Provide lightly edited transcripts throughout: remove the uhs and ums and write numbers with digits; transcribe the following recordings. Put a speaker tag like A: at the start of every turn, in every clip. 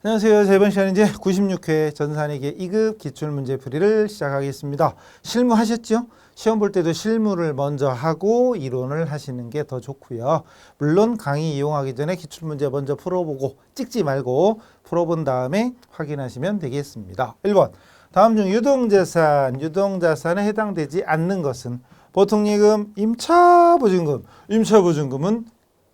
A: 안녕하세요. 세 번 시간 이제 96회 전산회계 2급 기출문제풀이를 시작하겠습니다. 실무하셨죠? 시험 볼 때도 실무를 먼저 하고 이론을 하시는 게 더 좋고요. 물론 강의 이용하기 전에 기출문제 먼저 풀어보고 찍지 말고 풀어본 다음에 확인하시면 되겠습니다. 1번. 다음 중 유동자산에 해당되지 않는 것은 보통예금, 임차보증금. 임차보증금은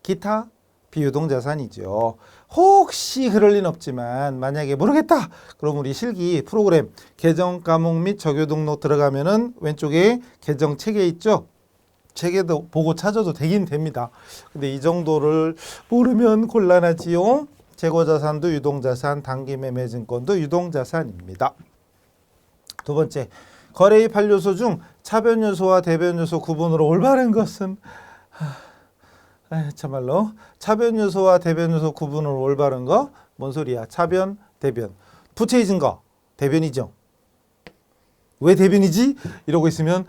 A: 기타 비유동자산이죠. 혹시 그럴 리는 없지만 만약에 모르겠다. 그럼 우리 실기 프로그램 계정 과목 및 적요 등록 들어가면은 왼쪽에 계정 체계 있죠. 체계도 보고 찾아도 되긴 됩니다. 근데 이 정도를 모르면 곤란하지요. 재고자산도 유동자산, 단기매매증권도 유동자산입니다. 두 번째, 거래의 8요소 중 차변요소와 대변요소 구분으로 올바른 것은 참말로 차변요소와 대변요소 구분으로 올바른 거? 뭔 소리야? 차변, 대변. 부채의 증거, 대변이죠. 왜 대변이지? 이러고 있으면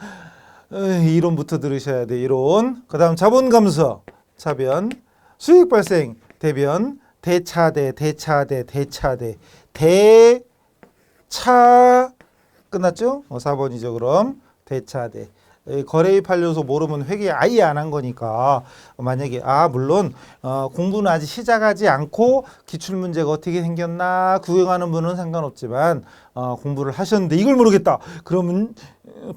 A: 이론부터 들으셔야 돼. 이론. 그 다음 자본감서, 차변. 수익 발생, 대변. 대차 끝났죠? 4번이죠. 그럼 대차대. 거래의 8요소 모르면 회계 아예 안 한 거니까 만약에 물론 공부는 아직 시작하지 않고 기출문제가 어떻게 생겼나 구경하는 분은 상관없지만 공부를 하셨는데 이걸 모르겠다. 그러면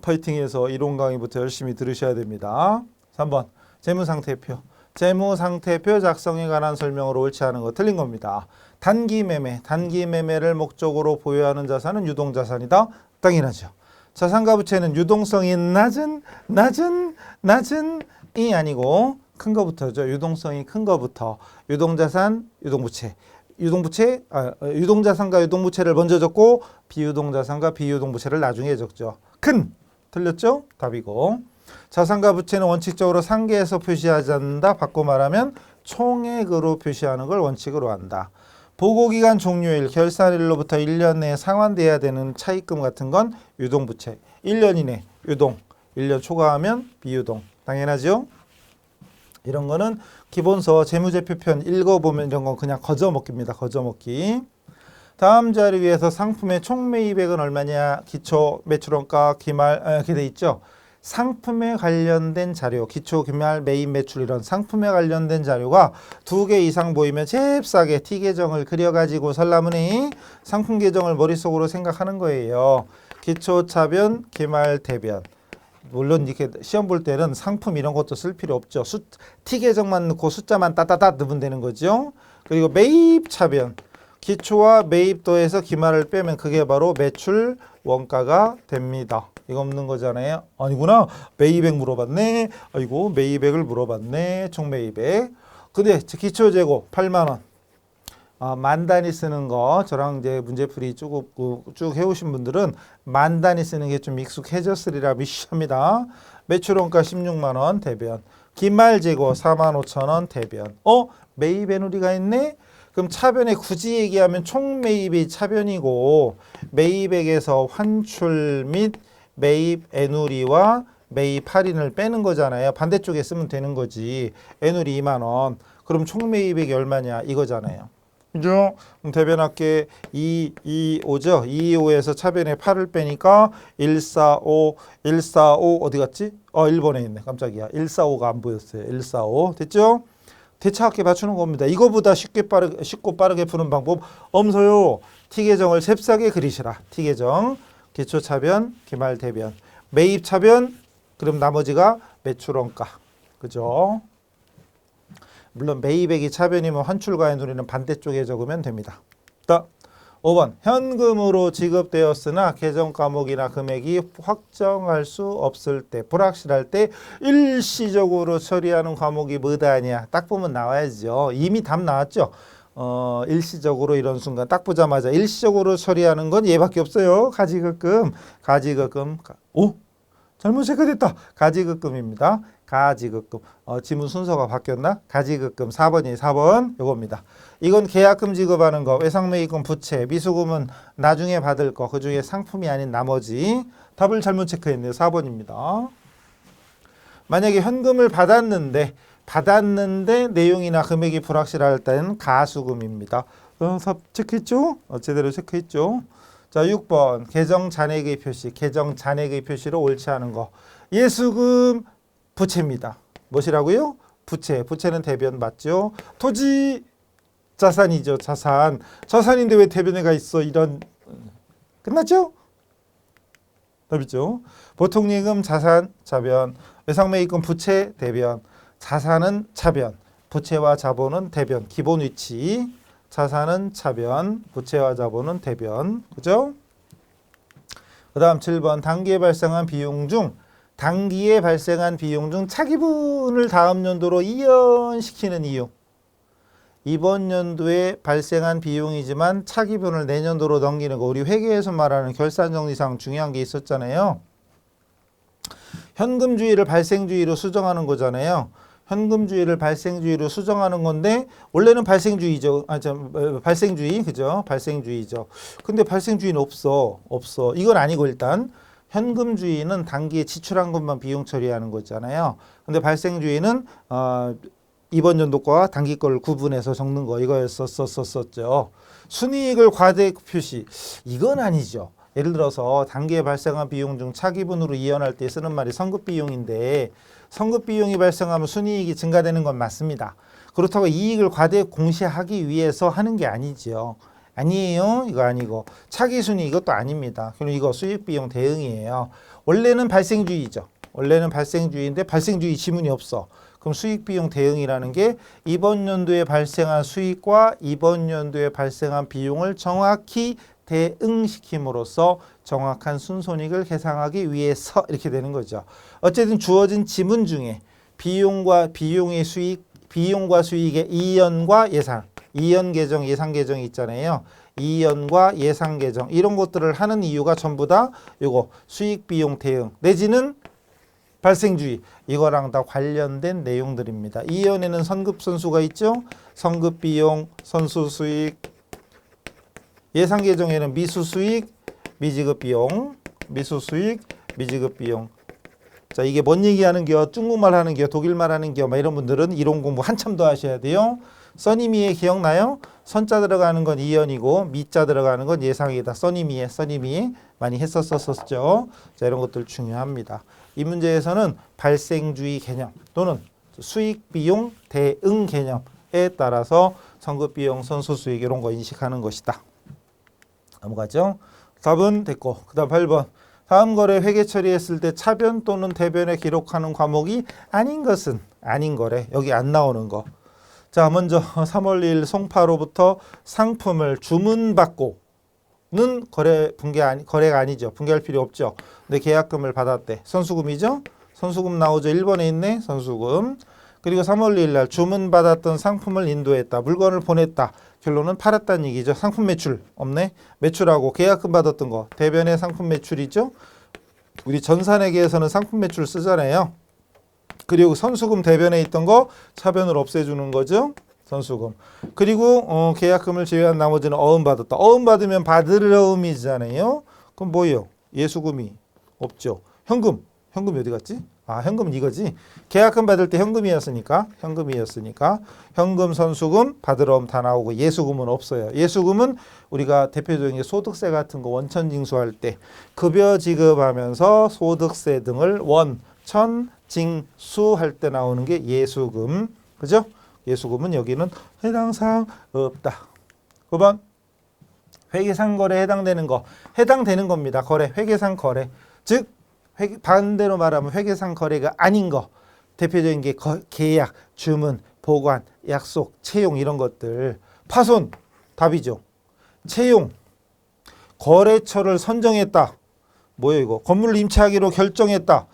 A: 파이팅해서 이론 강의부터 열심히 들으셔야 됩니다. 3번 재무상태표. 재무상태표 작성에 관한 설명으로 옳지 않은 거 틀린 겁니다. 단기매매를 목적으로 보유하는 자산은 유동자산이다. 당연하죠. 자산과 부채는 유동성이 낮은 이 아니고 큰 거부터죠. 유동성이 큰 거부터 유동자산, 유동부채. 유동자산과 유동부채를 먼저 적고 비유동자산과 비유동부채를 나중에 적죠. 큰 틀렸죠? 답이고. 자산과 부채는 원칙적으로 상계에서 표시하지 않는다. 바꿔 말하면 총액으로 표시하는 걸 원칙으로 한다. 보고기간 종료일, 결산일로부터 1년 내에 상환돼야 되는 차입금 같은 건 유동부채. 1년 이내 유동, 1년 초과하면 비유동. 당연하죠? 이런 거는 기본서 재무제표편 읽어보면 이런 건 그냥 거저먹기입니다. 거저먹기. 다음 자료에서 상품의 총매입액은 얼마냐? 기초 매출원가 기말 이렇게 돼 있죠. 상품에 관련된 자료, 기초, 기말, 매입, 매출 이런 상품에 관련된 자료가 2개 이상 보이면 잽싸게 T 계정을 그려가지고 설라문이 상품 계정을 머릿속으로 생각하는 거예요. 기초, 차변, 기말, 대변. 물론 이렇게 시험 볼 때는 상품 이런 것도 쓸 필요 없죠. T 계정만 넣고 숫자만 따따따 넣으면 되는 거죠. 그리고 매입, 차변. 기초와 매입 더해서 기말을 빼면 그게 바로 매출 원가가 됩니다. 이거 없는 거잖아요. 아니구나. 매입액 물어봤네. 아이고 매입액을 물어봤네. 총매입액. 근데 기초재고 8만 원. 만 단위 쓰는 거 저랑 이제 문제풀이 쭉 해오신 분들은 만 단위 쓰는 게 좀 익숙해졌으리라 미시합니다. 매출원가 16만 원 대변. 기말재고 4만 5천 원 대변. 매입 애누리가 있네. 그럼 차변에 굳이 얘기하면 총매입이 차변이고 매입액에서 환출 및 매입 애누리와 매입 할인을 빼는 거잖아요. 반대쪽에 쓰면 되는 거지. 애누리 2만 원. 그럼 총매입액이 얼마냐 이거잖아요. 그죠? 그럼 대변할게 225죠. 225에서 차변에 8을 빼니까 145 어디 갔지? 1번에 있네. 깜짝이야. 145가 안 보였어요. 145 됐죠? 대차합계 맞추는 겁니다. 이거보다 쉽고 빠르게 푸는 방법 없어요. T계정을 셉싸게 그리시라. T계정, 기초차변, 기말대변, 매입차변, 그럼 나머지가 매출원가. 그죠? 물론 매입액이 차변이면 환출과 애누리는 반대쪽에 적으면 됩니다. 5번 현금으로 지급되었으나 계정 과목이나 금액이 확정할 수 없을 때 불확실할 때 일시적으로 처리하는 과목이 뭐다 하냐 딱 보면 나와야죠. 이미 답 나왔죠. 일시적으로 이런 순간 딱 보자마자 일시적으로 처리하는 건 얘밖에 없어요. 가지급금 잘못 체크됐다. 가지급금입니다. 가지급금. 지문 순서가 바뀌었나? 가지급금 4번 요겁니다. 이건 계약금 지급하는 거, 외상매입금 부채, 미수금은 나중에 받을 거, 그 중에 상품이 아닌 나머지. 답을 잘못 체크했네요. 4번입니다. 만약에 현금을 받았는데 내용이나 금액이 불확실할 때는 가수금입니다. 체크했죠? 제대로 체크했죠? 자, 6번 계정 잔액의 표시. 계정 잔액의 표시로 옳지 않은 거. 예수금 부채입니다. 무엇이라고요? 부채. 부채는 대변 맞죠? 토지 자산이죠. 자산. 자산인데 왜 대변에가 있어? 이런 끝났죠? 답이죠. 보통예금 자산 자변. 외상매입금 부채 대변. 자산은 차변. 부채와 자본은 대변. 기본 위치. 자산은 차변, 부채와 자본은 대변. 그죠? 그 다음 7번 단기에 발생한 비용 중 차기분을 다음 연도로 이연시키는 이유. 이번 연도에 발생한 비용이지만 차기분을 내년도로 넘기는 거. 우리 회계에서 말하는 결산정리상 중요한 게 있었잖아요. 현금주의를 발생주의로 수정하는 거잖아요. 현금주의를 발생주의로 수정하는 건데 원래는 발생주의죠. 발생주의, 그죠? 발생주의죠. 근데 발생주의는 없어. 이건 아니고 일단 현금주의는 단기에 지출한 것만 비용 처리하는 거잖아요. 근데 발생주의는 이번 연도 거와 단기 거를 구분해서 적는 거 이거였었죠. 순이익을 과대액 표시. 이건 아니죠. 예를 들어서 단기에 발생한 비용 중 차기분으로 이연할 때 쓰는 말이 선급비용인데 선급비용이 발생하면 순이익이 증가되는 건 맞습니다. 그렇다고 이익을 과대액 공시하기 위해서 하는 게 아니죠. 아니에요. 이거 아니고 차기순이 이것도 아닙니다. 그럼 이거 수익비용 대응이에요. 원래는 발생주의죠. 원래는 발생주의인데 발생주의 지문이 없어. 그럼 수익비용 대응이라는 게 이번 연도에 발생한 수익과 이번 연도에 발생한 비용을 정확히 대응시킴으로써 정확한 순손익을 계산하기 위해서 이렇게 되는 거죠. 어쨌든 주어진 지문 중에 비용과 수익의 이연과 예상, 이연 계정, 예상 계정이 있잖아요. 이연과 예상 계정 이런 것들을 하는 이유가 전부 다 요거 수익 비용 대응 내지는 발생주의 이거랑 다 관련된 내용들입니다. 이연에는 선급 선수가 있죠. 선급 비용, 선수 수익, 예상 계정에는 미수 수익, 미지급 비용, 미수 수익, 미지급 비용. 자, 이게 뭔 얘기하는 겨? 중국말 하는 겨? 독일말 하는 겨? 막 이런 분들은 이론 공부 한참 더 하셔야 돼요. 써니미에 기억나요? 선자 들어가는 건 이연이고 미자 들어가는 건 예상이다. 써니미에 많이 했었었죠. 자, 이런 것들 중요합니다. 이 문제에서는 발생주의 개념 또는 수익 비용 대응 개념에 따라서 선급 비용, 선수 수익 이런 거 인식하는 것이다. 넘어가죠. 답은 됐고 그 다음 8번 다음 거래 회계 처리했을 때 차변 또는 대변에 기록하는 과목이 아닌 것은 아닌 거래. 여기 안 나오는 거. 자, 먼저 3월 2일 송파로부터 상품을 주문받고는 거래가 아니죠. 분개할 필요 없죠. 근데 계약금을 받았대. 선수금이죠. 선수금 나오죠. 1번에 있네. 선수금. 그리고 3월 2일 날 주문받았던 상품을 인도했다. 물건을 보냈다. 결론은 팔았다는 얘기죠. 상품 매출 없네. 매출하고 계약금 받았던 거. 대변의 상품 매출이죠. 우리 전산회계에서는 상품 매출 쓰잖아요. 그리고 선수금 대변에 있던 거 차변을 없애주는 거죠. 선수금. 그리고 계약금을 제외한 나머지는 어음 받았다. 어음 받으면 받을 어음이잖아요. 그럼 뭐예요? 예수금이 없죠. 현금이 어디 갔지? 아, 현금은 이거지. 계약금 받을 때 현금이었으니까 현금, 선수금, 받을 어음 다 나오고 예수금은 없어요. 예수금은 우리가 대표적인 게 소득세 같은 거 원천 징수할 때 급여 지급하면서 소득세 등을 원천 징수할 때 나오는 게 예수금. 그죠? 예수금은 여기는 해당 사항 없다. 9번 회계상 거래에 해당되는 거. 해당되는 겁니다. 거래, 회계상 거래. 즉 반대로 말하면 회계상 거래가 아닌 거. 대표적인 게 계약, 주문, 보관, 약속, 채용 이런 것들. 파손 답이죠. 채용, 거래처를 선정했다. 뭐예요 이거? 건물을 임차하기로 결정했다.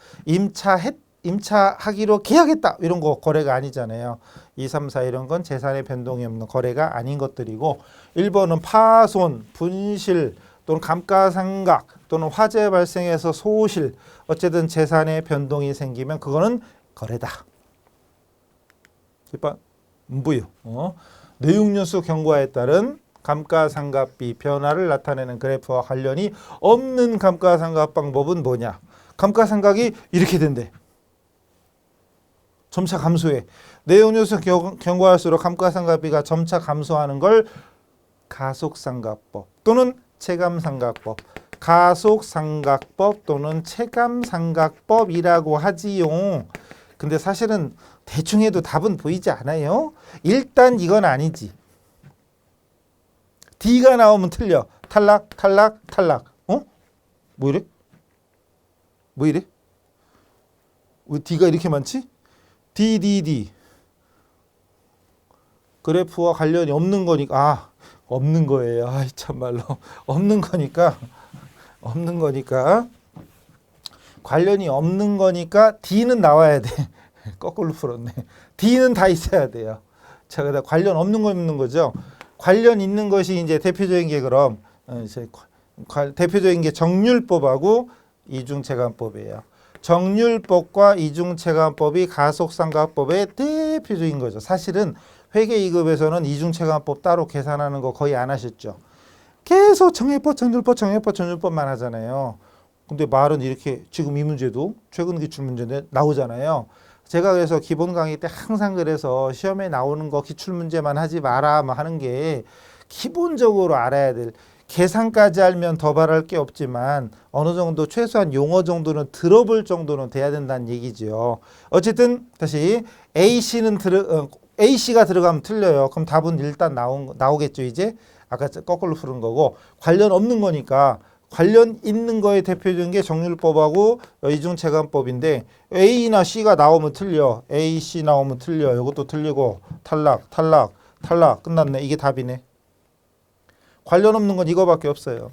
A: 임차하기로 계약했다. 이런 거 거래가 아니잖아요. 2, 3, 4 이런 건 재산의 변동이 없는 거래가 아닌 것들이고 1번은 파손, 분실 또는 감가상각 또는 화재 발생해서 소실 어쨌든 재산의 변동이 생기면 그거는 거래다. 1번 무효. 내용연수 경과에 따른 감가상각비 변화를 나타내는 그래프와 관련이 없는 감가상각 방법은 뭐냐? 감가상각이 이렇게 된대. 점차 감소해. 내용연수 경과할수록 감가상각비가 점차 감소하는 걸 가속삼각법 또는 체감삼각법. 가속삼각법 또는 체감삼각법이라고 하지요. 근데 사실은 대충 해도 답은 보이지 않아요. 일단 이건 아니지. D가 나오면 틀려. 탈락, 탈락, 탈락. 뭐 이래? 뭐 이래? 왜 D가 이렇게 많지? D. 그래프와 관련이 없는 거니까, 없는 거예요. 참말로. 없는 거니까, 관련이 없는 거니까 D는 나와야 돼. 거꾸로 풀었네. D는 다 있어야 돼요. 자, 그다음 관련 없는 거 있는 거죠. 관련 있는 것이 이제 대표적인 게 그럼 대표적인 게 정률법하고 이중체감법이에요. 정률법과 이중체감법이 가속삼각법의 대표적인 거죠. 사실은 회계 2급에서는 이중체감법 따로 계산하는 거 거의 안 하셨죠. 계속 정액법, 정률법만 하잖아요. 근데 말은 이렇게 지금 이 문제도 최근 기출 문제인데 나오잖아요. 제가 그래서 기본 강의 때 항상 그래서 시험에 나오는 거 기출 문제만 하지 마라 하는 게 기본적으로 알아야 될, 계산까지 알면 더 바랄 게 없지만 어느 정도 최소한 용어 정도는 들어볼 정도는 돼야 된다는 얘기죠. 어쨌든 다시 A씨가 들어가면 틀려요. 그럼 답은 일단 나오겠죠. 이제 아까 거꾸로 푸른 거고, 관련 없는 거니까 관련 있는 거에 대표적인 게 정률법하고 이중체감법인데 A나 C가 나오면 틀려. A, C 나오면 틀려. 이것도 틀리고 탈락, 탈락, 탈락. 끝났네. 이게 답이네. 관련 없는 건 이거밖에 없어요.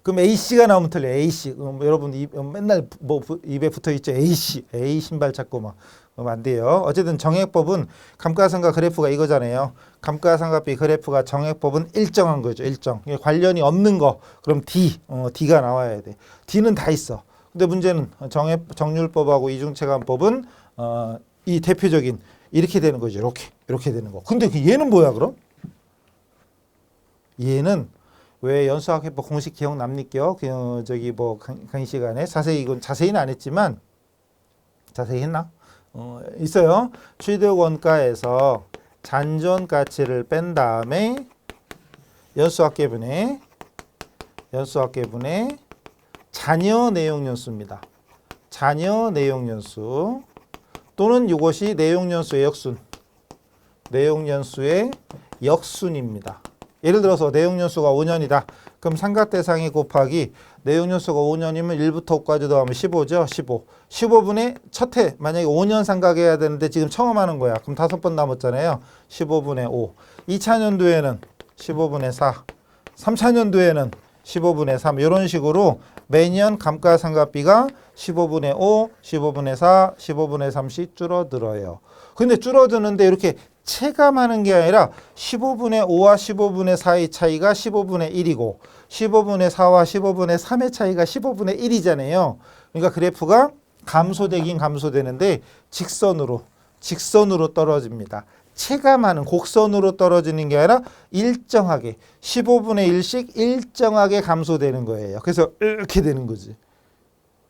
A: 그럼 AC가 나오면 틀려. AC. 여러분 맨날 뭐 입에 붙어 있죠. AC. A 신발 찾고 막 그러면 안 돼요. 어쨌든 정액법은 감가상각 그래프가 이거잖아요. 감가상각비 그래프가 정액법은 일정한 거죠. 일정. 관련이 없는 거. 그럼 D가 나와야 돼. D는 다 있어. 근데 문제는 정률법하고 이중체감법은 이 대표적인 이렇게 되는 거죠. 이렇게 되는 거. 근데 얘는 뭐야 그럼? 얘는 왜 연수학해법 공식 기억납니까? 저기 뭐 강의 시간에 이건 자세히는 안 했지만 자세히 했나? 있어요. 취득 원가에서 잔존 가치를 뺀 다음에 연수학계분의 잔여 내용연수입니다. 잔여 내용연수 또는 이것이 내용연수의 역순, 내용연수의 역순입니다. 예를 들어서 내용연수가 5년이다. 그럼 삼각대상이 곱하기 내용연수가 5년이면 1부터 5까지 더하면 15죠. 15분의 첫 해 만약에 5년 삼각해야 되는데 지금 처음 하는 거야. 그럼 5번 남았잖아요. 15분의 5. 2차 년도에는 15분의 4. 3차 년도에는 15분의 3. 이런 식으로 매년 감가상각비가 15분의 5, 15분의 4, 15분의 3씩 줄어들어요. 근데 줄어드는데 이렇게 체감하는 게 아니라 15분의 5와 15분의 4의 차이가 15분의 1이고 15분의 4와 15분의 3의 차이가 15분의 1이잖아요. 그러니까 그래프가 감소되긴 감소되는데 직선으로 떨어집니다. 체감하는 곡선으로 떨어지는 게 아니라 일정하게 15분의 1씩 일정하게 감소되는 거예요. 그래서 이렇게 되는 거지.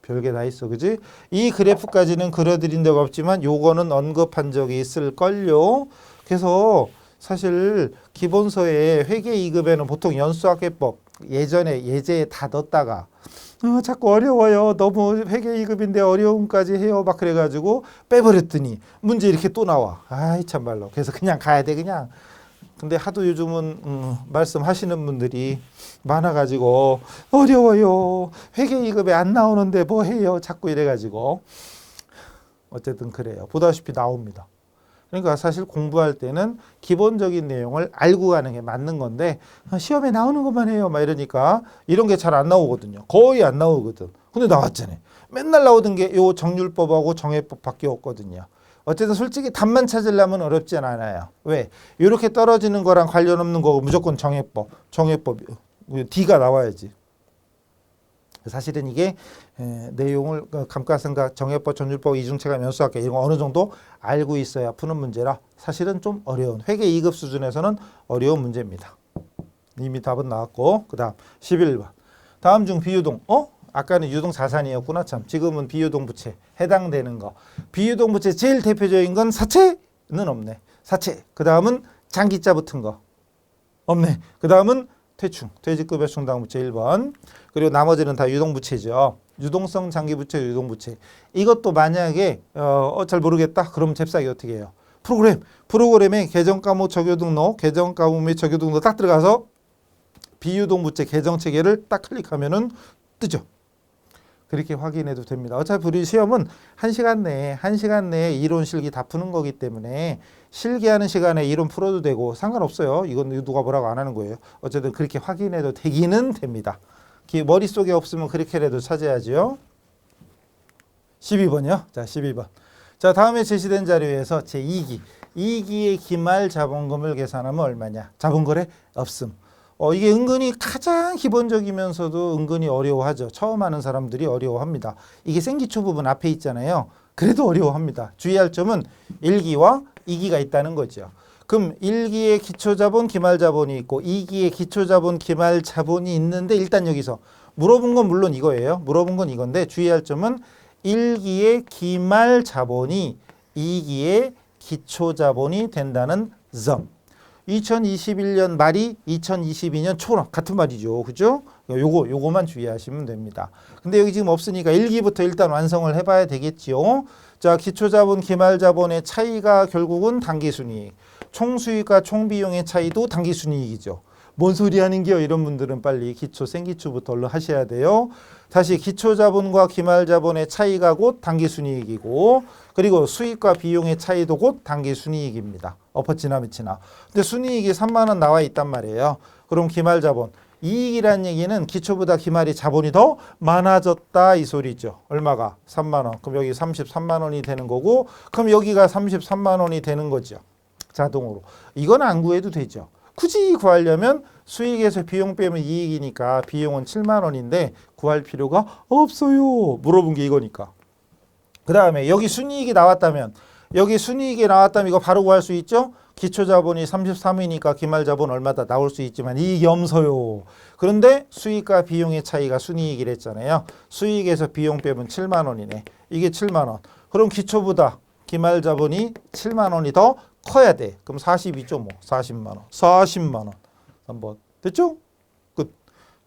A: 별게 다 있어, 그지? 이 그래프까지는 그려드린 적 없지만 요거는 언급한 적이 있을걸요. 그래서 사실 기본서에 회계 2급에는 보통 연수학계법 예제에 다 넣었다가 자꾸 어려워요. 너무 회계 2급인데 어려움까지 해요. 막 그래가지고 빼버렸더니 문제 이렇게 또 나와. 아이 참말로. 그래서 그냥 가야 돼 그냥. 근데 하도 요즘은 말씀하시는 분들이 많아가지고 어려워요. 회계 2급에 안 나오는데 뭐 해요. 자꾸 이래가지고 어쨌든 그래요. 보다시피 나옵니다. 그러니까 사실 공부할 때는 기본적인 내용을 알고 가는 게 맞는 건데 시험에 나오는 것만 해요. 막 이러니까 이런 게 잘 안 나오거든요. 거의 안 나오거든. 근데 나왔잖아요. 맨날 나오던 게 요 정률법하고 정액법밖에 없거든요. 어쨌든 솔직히 답만 찾으려면 어렵진 않아요. 왜? 이렇게 떨어지는 거랑 관련 없는 거고 무조건 정액법 D가 나와야지. 사실은 이게 내용을 감가상각, 정액법, 정률법, 이중체감, 연수학계 이런 거 어느 정도 알고 있어야 푸는 문제라 사실은 좀 어려운 회계 2급 수준에서는 어려운 문제입니다. 이미 답은 나왔고 그 다음 11번 다음 중 비유동 아까는 유동 자산이었구나 참. 지금은 비유동 부채 해당되는 거. 비유동 부채 제일 대표적인 건 사채는 없네. 사채. 그 다음은 장기자 붙은 거. 없네. 그 다음은 퇴충, 퇴직급여 충당부채 1번. 그리고 나머지는 다 유동부채죠. 유동성 장기부채, 유동부채. 이것도 만약에 잘 모르겠다. 그럼 잽싸게 어떻게 해요? 프로그램에 계정과목 적용등록, 계정과목 및 적용등록 딱 들어가서 비유동부채 계정체계를 딱 클릭하면은 뜨죠. 그렇게 확인해도 됩니다. 어차피 우리 시험은 1시간 내에 이론 실기 다 푸는 거기 때문에 실기하는 시간에 이론 풀어도 되고 상관없어요. 이건 누가 뭐라고 안 하는 거예요. 어쨌든 그렇게 확인해도 되기는 됩니다. 머릿속에 없으면 그렇게라도 찾아야죠. 12번이요. 자, 12번. 자, 다음에 제시된 자료에서 제2기. 2기의 기말 자본금을 계산하면 얼마냐? 자본거래 없음. 이게 은근히 가장 기본적이면서도 은근히 어려워하죠. 처음 하는 사람들이 어려워합니다. 이게 생기초 부분 앞에 있잖아요. 그래도 어려워합니다. 주의할 점은 1기와 2기가 있다는 거죠. 그럼 1기의 기초자본, 기말자본이 있고 2기의 기초자본, 기말자본이 있는데 일단 여기서 물어본 건 물론 이거예요. 물어본 건 이건데 주의할 점은 1기의 기말자본이 2기의 기초자본이 된다는 점. 2021년 말이 2022년 초랑 같은 말이죠. 그죠? 요거만 주의하시면 됩니다. 근데 여기 지금 없으니까 1기부터 일단 완성을 해봐야 되겠지요. 자, 기초자본, 기말자본의 차이가 결국은 당기순이익. 총수익과 총비용의 차이도 당기순이익이죠. 뭔 소리 하는 게요? 이런 분들은 빨리 기초, 생기초부터 얼른 하셔야 돼요. 다시 기초자본과 기말자본의 차이가 곧 당기순이익이고 그리고 수익과 비용의 차이도 곧 당기순이익입니다. 엎어치나 밑이나. 근데 순이익이 3만 원 나와 있단 말이에요. 그럼 기말자본. 이익이란 얘기는 기초보다 기말이 자본이 더 많아졌다 이 소리죠. 얼마가? 3만 원. 그럼 여기 33만 원이 되는 거고 그럼 여기가 33만 원이 되는 거죠. 자동으로. 이건 안 구해도 되죠. 굳이 구하려면 수익에서 비용 빼면 이익이니까 비용은 7만 원인데 구할 필요가 없어요. 물어본 게 이거니까. 그 다음에 여기 순이익이 나왔다면 이거 바로 구할 수 있죠? 기초자본이 33이니까 기말자본 얼마다 나올 수 있지만 이익이 없어요. 그런데 수익과 비용의 차이가 순이익이랬잖아요. 수익에서 비용 빼면 7만 원이네. 이게 7만 원. 그럼 기초보다 기말자본이 7만 원이 더 커야 돼. 그럼 42죠 뭐. 40만 원. 40만 원. 한번 됐죠? 끝.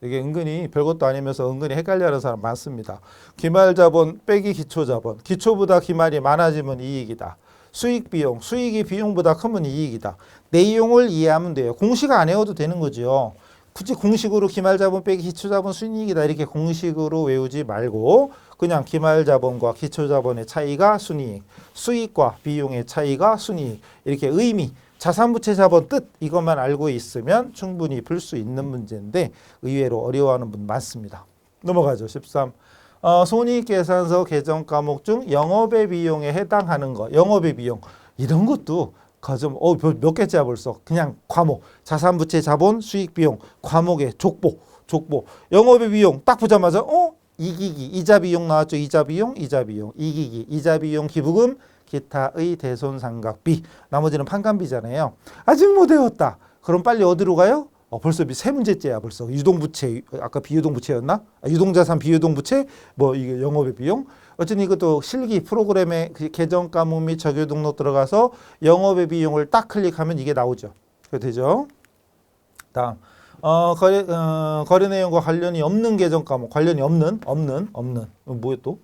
A: 이게 은근히 별것도 아니면서 은근히 헷갈려하는 사람 많습니다. 기말자본 빼기 기초자본. 기초보다 기말이 많아지면 이익이다. 수익비용. 수익이 비용보다 크면 이익이다. 내용을 이해하면 돼요. 공식 안 외워도 되는 거죠. 굳이 공식으로 기말자본 빼기 기초자본 순이익이다 이렇게 공식으로 외우지 말고 그냥 기말자본과 기초자본의 차이가 순이익, 수익과 비용의 차이가 순이익 이렇게 의미, 자산부채 자본 뜻 이것만 알고 있으면 충분히 풀 수 있는 문제인데 의외로 어려워하는 분 많습니다. 넘어가죠. 13. 손익계산서 계정 과목 중 영업의 비용에 해당하는 거. 영업의 비용. 이런 것도 가점 몇 개째야 벌써. 그냥 과목. 자산부채 자본 수익비용. 과목의 족보. 영업의 비용 딱 보자마자 이기기. 이자비용 나왔죠. 이자비용. 이기기. 이자비용 기부금. 기타의 대손상각비. 나머지는 판관비잖아요. 아직 못 외웠다. 그럼 빨리 어디로 가요? 벌써 세 문제째야 벌써. 유동부채, 아까 비유동부채였나? 유동자산 비유동부채, 이게 영업의 비용. 어쨌든 이것도 실기 프로그램에 계정 과목 및 적용 등록 들어가서 영업의 비용을 딱 클릭하면 이게 나오죠. 그게 되죠. 다음, 거래 내용과 관련이 없는 계정 과목, 관련이 없는. 뭐야 또?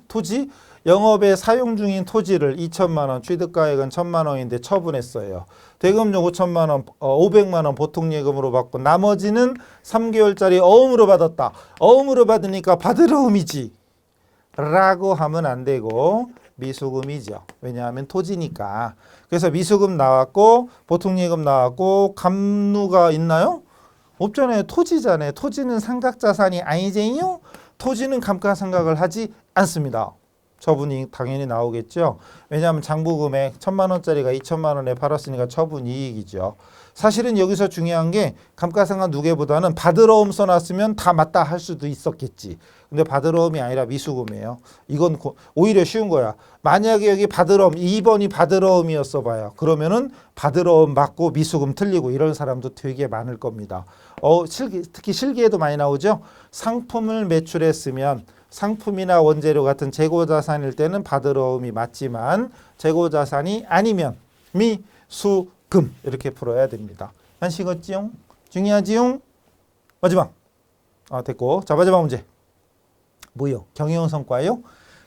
A: 토지. 영업에 사용 중인 토지를 2천만 원, 취득가액은 1,000만 원인데 처분했어요. 대금료 5천만 원, 500만 원 보통예금으로 받고 나머지는 3개월짜리 어음으로 받았다. 어음으로 받으니까 받으러 음이지 라고 하면 안 되고 미수금이죠. 왜냐하면 토지니까. 그래서 미수금 나왔고 보통예금 나왔고 감누가 있나요? 없잖아요. 토지잖아요. 토지는 상각자산이 아니제요. 토지는 감가상각을 하지 않습니다. 처분이 당연히 나오겠죠. 왜냐하면 장부금액 1,000만 원짜리가 2천만 원에 팔았으니까 처분 이익이죠. 사실은 여기서 중요한 게 감가상각 누계보다는 받으러움 써놨으면 다 맞다 할 수도 있었겠지. 근데 받으러움이 아니라 미수금이에요. 이건 오히려 쉬운 거야. 만약에 여기 받으러움 2번이 받으러움이었어 봐요. 그러면은 받으러움 맞고 미수금 틀리고 이런 사람도 되게 많을 겁니다. 특히 실기에도 많이 나오죠. 상품을 매출했으면 상품이나 원재료 같은 재고자산일 때는 받으러움이 맞지만 재고자산이 아니면 미수금 금 이렇게 풀어야 됩니다. 한식었지용? 중요하지용? 마지막. 됐고. 자, 마지막 문제. 뭐요? 경영성과요?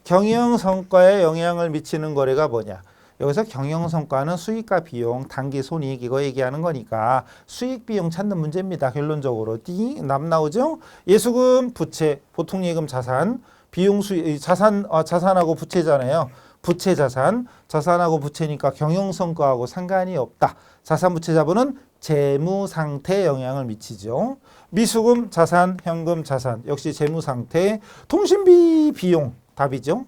A: 경영성과에 영향을 미치는 거래가 뭐냐? 여기서 경영성과는 수익과 비용, 단기 손익 이거 얘기하는 거니까 수익 비용 찾는 문제입니다. 결론적으로 남 나오죠? 예수금, 부채, 보통 예금, 자산, 비용 수익, 자산하고 부채잖아요. 부채 자산, 자산하고 부채니까 경영성과하고 상관이 없다. 자산 부채 자본은 재무 상태에 영향을 미치죠. 미수금, 자산, 현금, 자산 역시 재무 상태, 통신비, 비용 답이죠.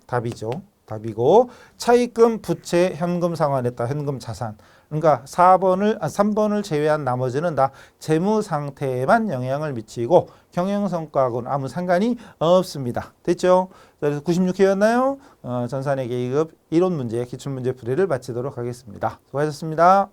A: 답이고 차입금, 부채, 현금 상환했다. 현금, 자산. 그러니까 3번을 제외한 나머지는 다 재무 상태에만 영향을 미치고 경영성과하고는 아무 상관이 없습니다. 됐죠? 그래서 96회였나요? 전산회 계급 이론 문제, 기출문제 풀이를 마치도록 하겠습니다. 수고하셨습니다.